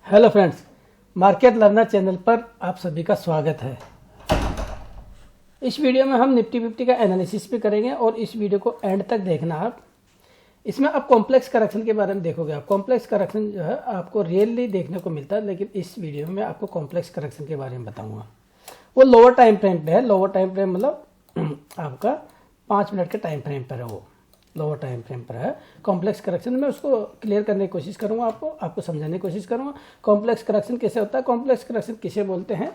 Hello friends, market learner channel पर आप सभी का स्वागत है। इस वीडियो में हम निफ्टी 50 का एनालिसिस भी करेंगे और इस वीडियो को एंड तक देखना आप। इसमें आप कॉम्प्लेक्स करेक्शन के बारे में देखोगे। आप कॉम्प्लेक्स करेक्शन जो है आपको रियली देखने को मिलता है, लेकिन इस वीडियो में आपको कॉम्प्लेक्स करेक्शन के बारे में बताऊंगा। वो लोअर टाइम फ्रेम पे है। लोअर टाइम फ्रेम मतलब आपका 5 मिनट के टाइम फ्रेम पर है, वो लोअर टाइम फ्रेम पर है। कॉम्प्लेक्स करेक्शन में उसको क्लियर करने की कोशिश करूंगा, आपको समझाने की कोशिश करूंगा कॉम्प्लेक्स करेक्शन कैसे होता है, कॉम्प्लेक्स करेक्शन किसे बोलते हैं।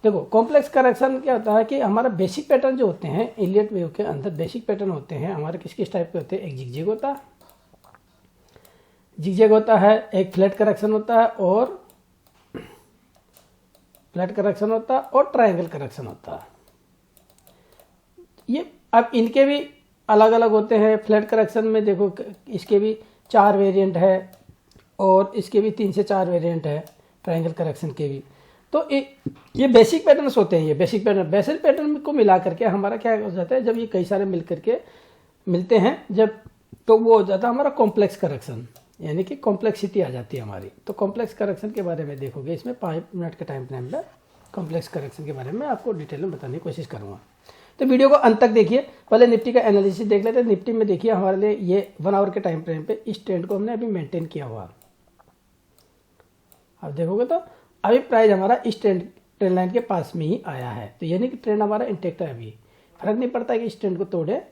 देखो, कॉम्प्लेक्स करेक्शन क्या होता है कि हमारा बेसिक पैटर्न जो होते हैं इलियट वेव के अंदर बेसिक पैटर्न होते हैं हमारे किस टाइप के होते हैं। एक जिगजैग होता है, एक फ्लैट करेक्शन होता है और ट्रायंगल करेक्शन होता है। ये अब इनके भी अलग अलग होते हैं। फ्लैट करेक्शन में देखो, इसके भी 4 वेरिएंट है और इसके भी 3 से 4 वेरिएंट है, ट्रायंगल करेक्शन के भी। तो ये बेसिक पैटर्न्स होते हैं। ये बेसिक पैटर्न को मिला करके हमारा क्या हो जाता है, जब ये कई सारे मिल करके मिलते हैं जब, तो वो हो जाता है हमारा कॉम्प्लेक्स करेक्शन, यानी कि कॉम्प्लेक्सिटी आ जाती है हमारी। तो कॉम्प्लेक्स करेक्शन के बारे में देखोगे, इसमें 5 मिनट के टाइम फ्रेम में कॉम्प्लेक्स करेक्शन के बारे में आपको डिटेल में बताने की कोशिश करूँगा। तो वीडियो को अंत तक देखिए। पहले निफ्टी का एनालिसिस देख लेते हैं। निफ्टी में देखिए हमारे लिए ये 1 आवर के टाइम फ्रेम पे इस ट्रेंड को हमने अभी मेंटेन किया हुआ। अब देखोगे तो अभी प्राइस हमारा इस ट्रेंड लाइन के पास में ही आया है, तो यानी कि ट्रेंड हमारा इंटेक्ट है। अभी फर्क नहीं पड़ता है कि इस ट्रेंड को तोड़े,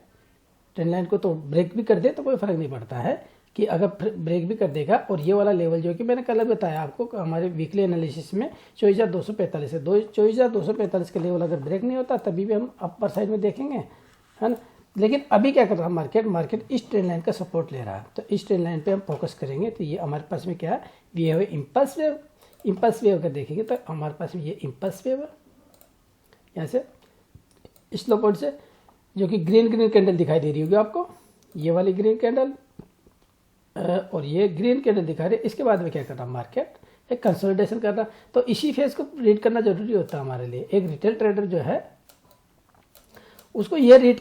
ट्रेंड लाइन को ब्रेक भी कर दे तो कोई फर्क नहीं पड़ता है कि अगर ब्रेक भी कर देगा। और ये वाला लेवल जो कि मैंने कल बताया आपको हमारे वीकली एनालिसिस में 24,245 है। 24,245 का लेवल अगर ब्रेक नहीं होता तभी भी हम अपर साइड में देखेंगे, है ना। लेकिन अभी क्या कर रहा है मार्केट इस ट्रेंड लाइन का सपोर्ट ले रहा है, तो इस ट्रेंड लाइन पे हम फोकस करेंगे। तो ये हमारे पास में क्या है, ये है इम्पल्स वेव अगर देखेंगे तो हमारे पास में ये इम्पल्स वेव है, यहाँ से इस लो पॉइंट से, जो कि ग्रीन कैंडल दिखाई दे रही होगी आपको, ये वाली ग्रीन कैंडल और ये ग्रीन कैंडल दिखा रहे। इसके बाद में क्या कर रहा मार्केट, एक कंसोलिडेशन कर रहा। तो इसी फेज को रीड करना जरूरी होता है हमारे लिए। एक रिटेल ट्रेडर जो है उसको ये रीड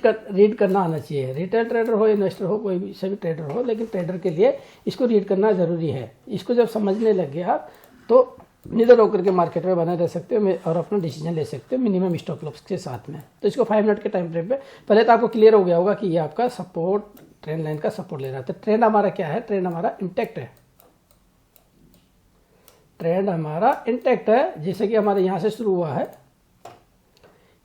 करना आना चाहिए। रिटेल ट्रेडर हो, इन्वेस्टर हो, कोई भी सभी ट्रेडर हो, लेकिन ट्रेडर के लिए इसको रीड करना जरूरी है। इसको जब समझने लग गए आप तो निधर होकर के मार्केट में बने रह सकते हो और अपना डिसीजन ले सकते हो मिनिमम स्टॉप लॉस के साथ में। तो इसको 5 मिनट के टाइम फ्रेम पे पहले तो आपको क्लियर हो गया होगा कि ये आपका सपोर्ट, ट्रेंड लाइन का सपोर्ट ले रहा है। तो ट्रेंड हमारा क्या है, ट्रेंड हमारा इंटेक्ट है। जैसे कि हमारे यहाँ से शुरू हुआ है,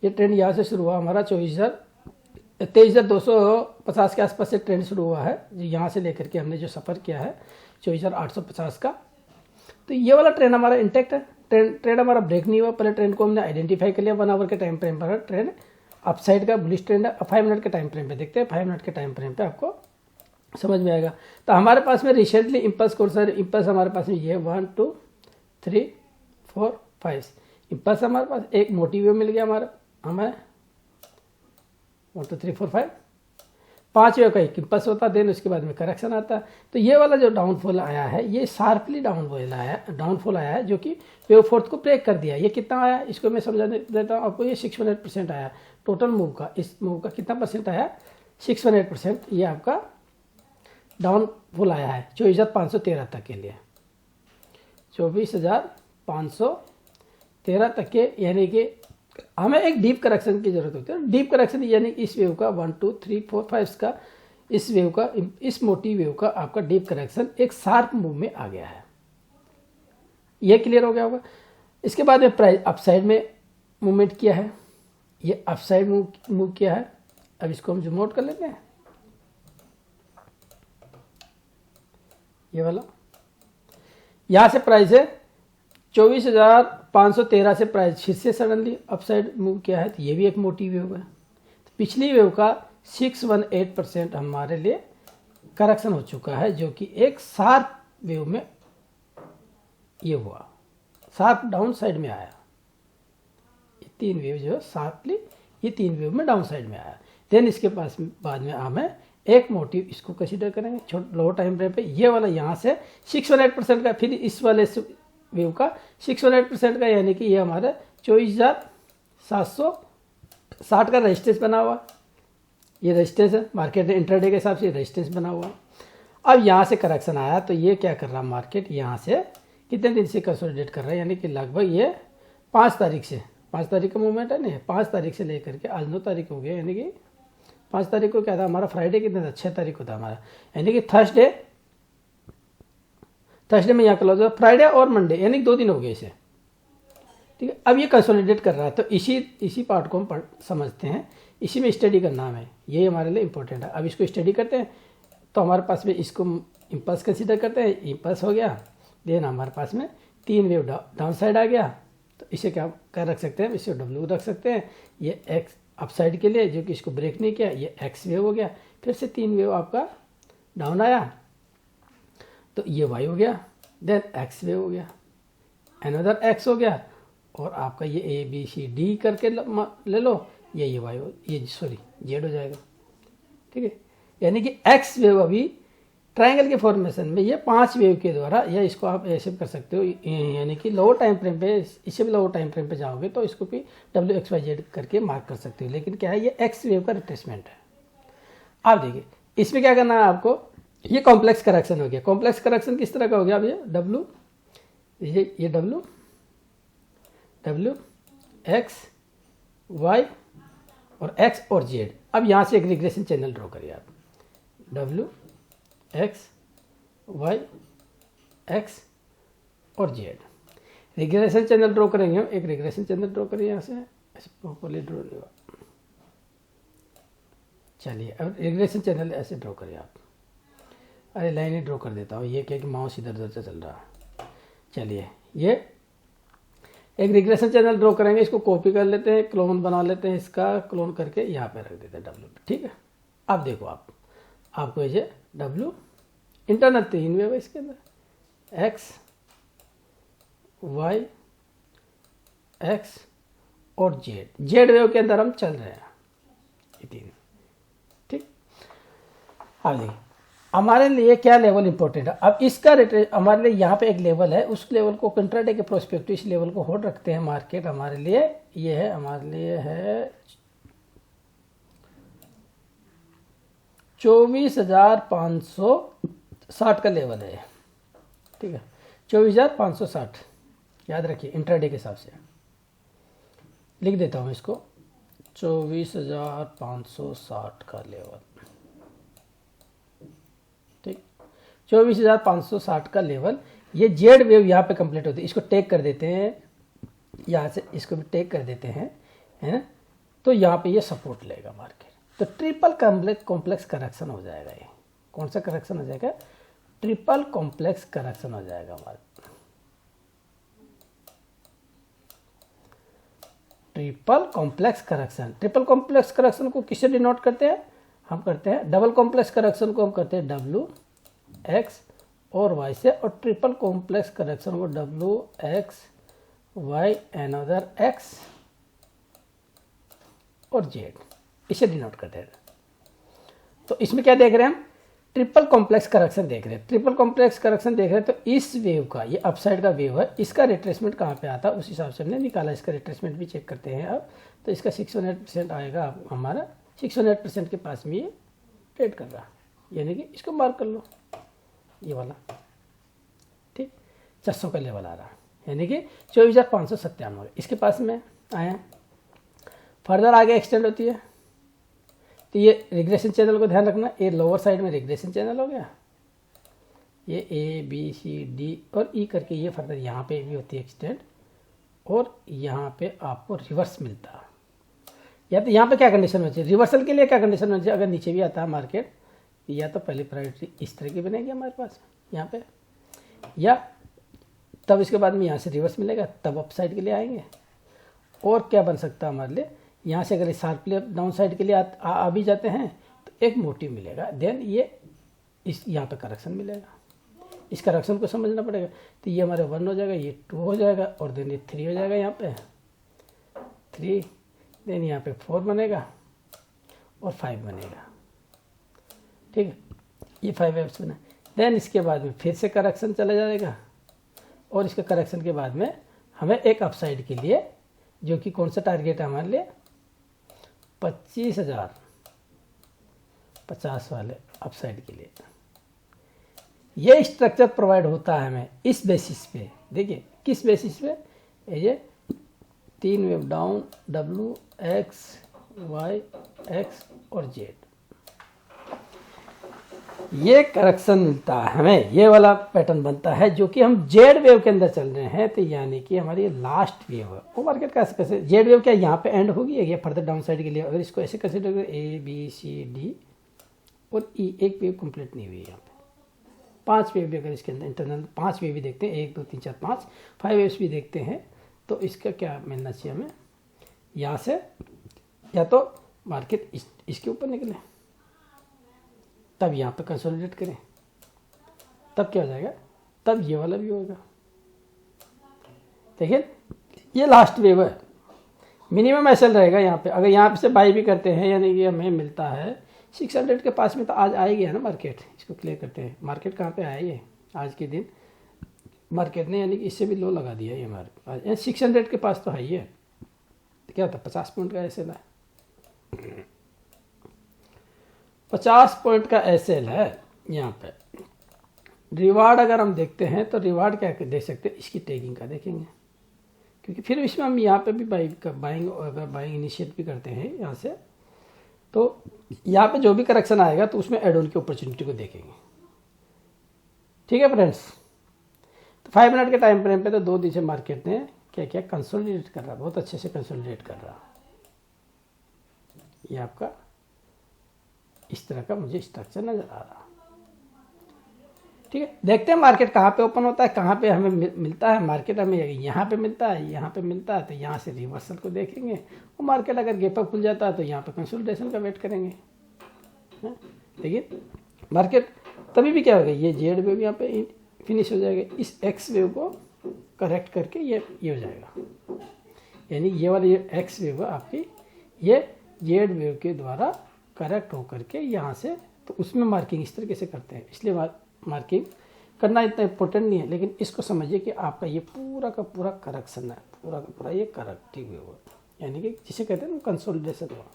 ये ट्रेंड यहाँ से शुरू हुआ हमारा 23,250 के आसपास से ट्रेंड शुरू हुआ है। यहाँ से लेकर के हमने जो सफ़र किया है 24,850 का, तो ये वाला ट्रेंड हमारा इंटेक्ट है। ट्रेंड हमारा ब्रेक नहीं हुआ। पहले ट्रेंड को हमने आइडेंटिफाई कर लिया। 1 आवर के टाइम फ्रेम पर ट्रेंड अपसाइड का बुलिश ट्रेंड है। अब 5 मिनट के टाइम फ्रेम पे देखते हैं। 5 मिनट के टाइम फ्रेम पे आपको समझ में आएगा। तो हमारे पास में रिसेंटली इम्पल्स कौन सा, इम्पल्स हमारे पास में ये 1 2 3 4 5 इम्पल्स हमारे पास। एक मोटिव मिल गया हमें 1 2 3 4 5 5 वेव का एक इम्पल्स होता है। देन उसके बाद में करेक्शन आता है। तो ये वाला जो डाउनफॉल आया है, ये शार्पली डाउनफॉल आया है जो कि वेव फोर्थ को ब्रेक कर दिया। ये कितना आया, इसको मैं समझा देता हूँ आपको। ये 618% आया टोटल मूव का। इस मूव का कितना परसेंट आया, 618%। ये आपका डाउनफॉल आया है 24,513 तक के लिए, 24,513 तक के, यानी कि हमें एक डीप करेक्शन की जरूरत होती है। डीप करेक्शन यानी इस वेव का 1 2 3 4 5 का, इस वेव का, इस मोटी वेव का आपका डीप करेक्शन एक शार्प मूव में आ गया है। ये क्लियर हो गया होगा। इसके बाद में प्राइस अपसाइड में मूवमेंट किया है, ये अपसाइड मूव किया है। अब इसको हम जूम आउट कर लेते हैं। ये वाला यहां से प्राइस है 24,513 से प्राइस फिर से सडनली अपसाइड मूव किया है। तो ये भी एक मोटी वेव है। तो पिछली वेव का 618% हमारे लिए करेक्शन हो चुका है, जो कि एक शार्प वेव में ये हुआ, शार्प डाउन साइड में आया। ये 3 वेव जो है शार्पली, ये 3 वेव में डाउन साइड में आया। देन इसके पास बाद में हमें एक मोटिव इसको कंसीडर करेंगे लोअर टाइम फ्रेम पे। ये वाला यहाँ से 618% का, फिर इस वाले वेव का 618% का, यानी कि ये हमारा 24,760 का रेजिस्टेंस बना हुआ। ये रेजिस्टेंस है मार्केट इंटरडे के हिसाब से रेजिस्टेंस बना हुआ। अब यहाँ से करेक्शन आया तो ये क्या कर रहा मार्केट, यहाँ से कितने दिन से कंसोलिडेट कर रहा है, यानी कि लगभग ये 5 तारीख से, 5 तारीख का मूवमेंट है ना, 5 तारीख से लेकर के आज 9 तारीख हो गया, यानी कि 5 तारीख को क्या था हमारा, फ्राइडे कितना था, 6 तारीख को था हमारा, यानी कि थर्सडे में यहाँ क्लोज हुआ, फ्राइडे और मंडे, यानी कि 2 दिन हो गए इसे। ठीक है, अब ये कंसोलिडेट कर रहा है, तो इसी पार्ट को हम समझते हैं, इसी में स्टडी करना है, ये हमारे लिए इंपॉर्टेंट है। अब इसको स्टडी करते हैं, तो हमारे पास में इसको इम्पल्स कंसीडर करते हैं, इम्पल्स हो गया, देन हमारे पास में 3 वेव डाउन साइड आ गया, तो इसे क्या रख सकते हैं, इसे W रख सकते हैं, ये एक्स अप साइड के लिए जो कि इसको ब्रेक नहीं किया, ये एक्स वेव हो गया, फिर से 3 वेव आपका डाउन आया, तो ये वाई हो गया, देन एक्स वेव हो गया, अनदर एक्स हो गया, और आपका ये ए बी सी डी करके ले लो, ये वाई ये सॉरी जेड हो जाएगा। ठीक है, यानी कि एक्स वेव अभी ट्रायंगल के फॉर्मेशन में ये 5 वेव के द्वारा, या इसको आप ऐसे कर सकते हो, यानी कि लोअर टाइम फ्रेम पे, इससे भी लोअर टाइम फ्रेम पे जाओगे तो इसको भी WXYZ करके मार्क कर सकते हो, लेकिन क्या है, ये एक्स वेव का रिट्रेसमेंट है। आप देखिए इसमें क्या करना है आपको, ये कॉम्प्लेक्स करेक्शन हो गया। कॉम्प्लेक्स करेक्शन किस तरह का हो गया, अब ये W X Y और X और Z। अब यहाँ से एक रिग्रेशन चैनल ड्रॉ करिए आप, W X Y X और Z, रिग्रेशन चैनल ड्रॉ करेंगे हम, एक रिग्रेशन चैनल ड्रॉ करिए यहाँ से, ऐसे प्रॉपर्ली ड्रॉ नहीं हुआ, चलिए अब रिग्रेशन चैनल ऐसे ड्रॉ करिए आप, अरे लाइन ही ड्रॉ कर देता हूँ, ये क्या कि माउस इधर उधर से चल रहा है। चलिए ये एक रिग्रेशन चैनल ड्रॉ करेंगे, इसको कॉपी कर लेते हैं, क्लोन बना लेते हैं, इसका क्लोन करके यहाँ पे रख देते हैं W पे। ठीक है, अब देखो आपको ये W इंटरनल 3 वेव है इसके अंदर, X Y X और Z वेव के अंदर हम चल रहे हैं, ये 3। ठीक, अब देखिए हमारे लिए क्या लेवल इंपॉर्टेंट है। अब इसका हमारे लिए यहाँ पे एक लेवल है, उस लेवल को कंट्राडे के प्रोस्पेक्टिव इस लेवल को होल्ड रखते हैं मार्केट, हमारे लिए ये है, हमारे लिए है 24,560 का लेवल है। ठीक है, 24,560 याद रखिए, इंट्राडे के हिसाब से लिख देता हूँ इसको, 24,560 का लेवल। ठीक, 24,560 का लेवल, ये जेड वेव यहाँ पे कंप्लीट होती है, इसको टेक कर देते हैं, यहाँ से इसको भी टेक कर देते हैं, है ना, तो यहाँ पे ये सपोर्ट लेगा मार्केट, तो ट्रिपल कॉम्प्लेक्स करेक्शन हो जाएगा। ये कौन सा करेक्शन हो जाएगा, ट्रिपल कॉम्प्लेक्स करेक्शन हो जाएगा हमारा, triple complex correction. Triple complex correction को किससे डिनोट करते हैं, हम करते हैं डबल कॉम्प्लेक्स करेक्शन को हम करते हैं W X और Y से, और ट्रिपल कॉम्प्लेक्स करेक्शन को W X Y another X और Z, इसे डिनोट करते हैं। तो इसमें क्या देख रहे हैं हम, ट्रिपल कॉम्प्लेक्स करेक्शन देख रहे हैं। ट्रिपल कॉम्प्लेक्स करेक्शन देख रहे हैं, तो इस वेव का, ये अपसाइड का वेव है, इसका रिट्रेसमेंट कहाँ पे आता है उस हिसाब से हमने निकाला, इसका रिट्रेसमेंट भी चेक करते हैं अब। तो इसका 618% आएगा हमारा, 618% के पास में ये ट्रेड कर रहा, यानी कि इसको मार्क कर लो, ये वाला। ठीक, 400 का लेवल आ रहा, यानी कि 24,597 इसके पास में आया। फर्दर आगे एक्सटेंड होती है, तो ये रिग्रेशन चैनल को ध्यान रखना, ये लोअर साइड में रिग्रेशन चैनल हो गया, ये A B C D और E करके ये फर्दर यहाँ पे भी होती है एक्सटेंड, और यहाँ पे आपको रिवर्स मिलता है। या तो यहाँ पे क्या कंडीशन होनी चाहिए, रिवर्सल के लिए क्या कंडीशन होनी चाहिए, अगर नीचे भी आता है मार्केट, या तो पहली प्रायोरिटी इस तरह की बनेगी हमारे पास यहाँ पे, या तब इसके बाद में यहाँ से रिवर्स मिलेगा, तब अप साइड के लिए आएंगे। और क्या बन सकता है हमारे लिए, यहाँ से अगर शार्पली डाउन साइड के लिए आ भी जाते हैं तो एक मोटिव मिलेगा, देन ये इस यहाँ पे करेक्शन मिलेगा, इस करेक्शन को समझना पड़ेगा। तो ये हमारे 1 हो जाएगा, ये 2 हो जाएगा, और देन ये 3 हो जाएगा, यहाँ पे 3, देन यहाँ पे 4 बनेगा और 5 बनेगा। ठीक है, ये 5 वेव्स बना, देन इसके बाद में फिर से करेक्शन चला जाएगा, और इसके करेक्शन के बाद में हमें एक अपसाइड के लिए, जो कि कौन सा टारगेट है हमारे लिए, 25,050 वाले अपसाइड के लिए। ये स्ट्रक्चर प्रोवाइड होता है हमें इस बेसिस पे देखिए किस बेसिस पे, ये 3 wave down, W, X, Y, X और Z, ये करेक्शन मिलता है हमें, ये वाला पैटर्न बनता है जो कि हम जेड वेव के अंदर चल रहे हैं। तो यानी कि हमारी लास्ट वेव है वो मार्केट कैसे जेड वेव क्या यहाँ पे एंड होगी, ये फर्दर डाउन साइड के लिए अगर इसको ऐसे कंसिडर करें A, B, C, D और E, एक वेव कंप्लीट नहीं हुई यहाँ पे, 5 वेव भी अगर इसके अंदर इंटरनल 5 वेव भी देखते हैं, 1 2 3 4 5 वेव्स भी देखते हैं, तो इसका क्या मिलना चाहिए हमें, यहाँ से या तो मार्केट इसके ऊपर निकले, तब यहाँ पे कंसोलिडेट करें, तब क्या हो जाएगा, तब ये वाला भी होगा। देखिए ये लास्ट वेव है, मिनिमम एसएल रहेगा यहाँ पे। अगर यहाँ पे से बाई भी करते हैं, यानी कि हमें मिलता है 600 के पास में, तो आज आएगी है ना मार्केट। इसको क्लियर करते हैं, मार्केट कहाँ पे आया ये आज के दिन मार्केट ने, यानी कि इससे भी लो लगा दिया ये हमारे आज 600 के पास तो है ही है। तो क्या होता है 50 पॉइंट का एसएल है, 50 पॉइंट का एसएल है यहाँ पे। रिवार्ड अगर हम देखते हैं तो रिवार्ड क्या देख सकते हैं, इसकी टैगिंग का देखेंगे, क्योंकि फिर इसमें हम यहाँ पे भी बाइंग अगर बाइंग इनिशिएट भी करते हैं यहाँ से, तो यहाँ पे जो भी करेक्शन आएगा तो उसमें एड ऑन की अपॉर्चुनिटी को देखेंगे। ठीक है फ्रेंड्स, तो 5 मिनट के टाइम फ्रेम पे तो 2 दिन से मार्केट ने क्या क्या कंसोलिडेट कर रहा, बहुत अच्छे से कंसोलिडेट कर रहा। ये आपका इस तरह का मुझे स्ट्रक्चर नजर आ रहा। ठीक है, देखते हैं मार्केट कहाँ पे ओपन होता है, कहाँ पे हमें मिलता है। मार्केट हमें यहाँ पे मिलता है, यहाँ पे मिलता है, तो यहाँ से रिवर्सल को देखेंगे। और मार्केट अगर गैप अप खुल जाता है तो यहाँ पे कंसोलिडेशन का वेट करेंगे। देखिए मार्केट तभी भी क्या होगा, ये जेड वेव यहाँ पे फिनिश हो जाएगा, इस एक्स वेव को करेक्ट करके ये हो जाएगा, यानी ये वाली एक्स वेव आपकी ये जेड वेव के द्वारा करेक्ट होकर के यहाँ से, तो उसमें मार्किंग इस तरीके से करते हैं। इसलिए मार्किंग करना इतना इम्पोर्टेंट नहीं है, लेकिन इसको समझिए कि आपका ये पूरा का पूरा करेक्शन है, पूरा का पूरा ये करेक्टिव हुआ, यानी कि जिसे कहते हैं ना कंसोलिडेशन हुआ,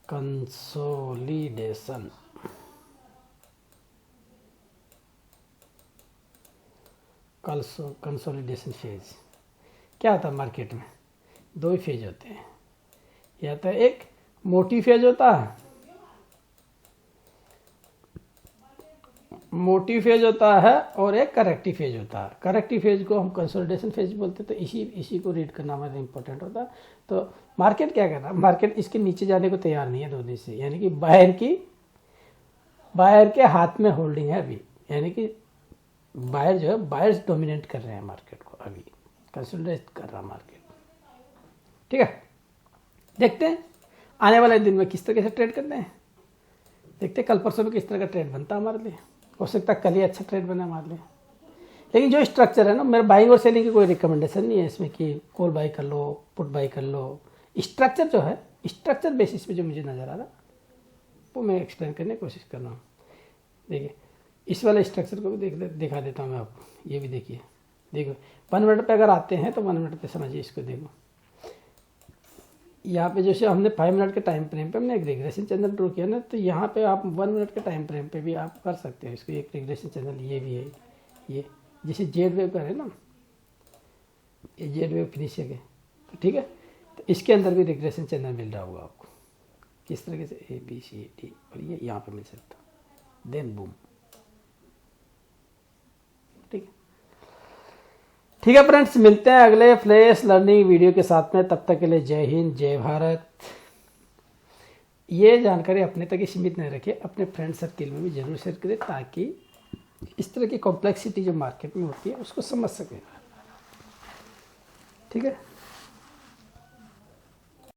कंसोलिडेशन। कंसोलिडेशन फेज क्या होता है मार्केट में, 2 ही फेज होते हैं, या तो एक मोटी फेज होता है, मोटी फेज होता है, और एक करेक्टिव फेज होता है। करेक्टिव फेज को हम कंसोलिडेशन फेज बोलते हैं। तो इसी को रीड करना हमारा इंपॉर्टेंट होता है। तो मार्केट क्या कर रहा है, मार्केट इसके नीचे जाने को तैयार नहीं है 2 दिन से, यानी कि बायर के हाथ में होल्डिंग है अभी, यानी कि बायर जो है बायर्स डोमिनेट कर रहे हैं मार्केट को, अभी कंसोलिडेट कर रहा मार्केट। ठीक है, देखते हैं आने वाले दिन में किस तरह से ट्रेड करते हैं, देखते हैं कल परसों में किस तरह का ट्रेड बनता है हमारे लिए। हो सकता है कल ही अच्छा ट्रेड बने हमारे लिए, लेकिन जो स्ट्रक्चर है ना, मेरा बाइंग और सेलिंग की कोई रिकमेंडेशन नहीं है इसमें कि कॉल बाई कर लो, पुट बाई कर लो। स्ट्रक्चर जो है, स्ट्रक्चर बेसिस पे जो मुझे नज़र आ रहा वो मैं एक्सप्लेन करने की कोशिश कर रहा हूँ। देखिए इस वाले स्ट्रक्चर को भी दिखा देता हूँ मैं आपको, ये भी देखिए। देखो 1 मिनट पे अगर आते हैं तो 1 मिनट पे समझिए इसको। देखो यहाँ पे जैसे हमने 5 मिनट के टाइम फ्रेम पे हमने एक रिग्रेशन चैनल ड्रॉ किया ना, तो यहाँ पे आप 1 मिनट के टाइम फ्रेम पे भी आप कर सकते हो इसको। एक रिग्रेशन चैनल ये भी है, ये जैसे जेड वेव का है ना, ये जेड वेव फिनिश है, तो ठीक है। तो इसके अंदर भी रिग्रेशन चैनल मिल रहा होगा आपको, किस तरीके से ABCD, और ये यहाँ पे मिल सकता, देन बूम। ठीक है फ्रेंड्स, मिलते हैं अगले फ्लैश लर्निंग वीडियो के साथ में। तब तक के लिए जय हिंद, जय भारत। ये जानकारी अपने तक ही सीमित नहीं रखें, अपने फ्रेंड सर्किल में भी जरूर शेयर करें, ताकि इस तरह की कॉम्प्लेक्सिटी जो मार्केट में होती है उसको समझ सकें। ठीक है।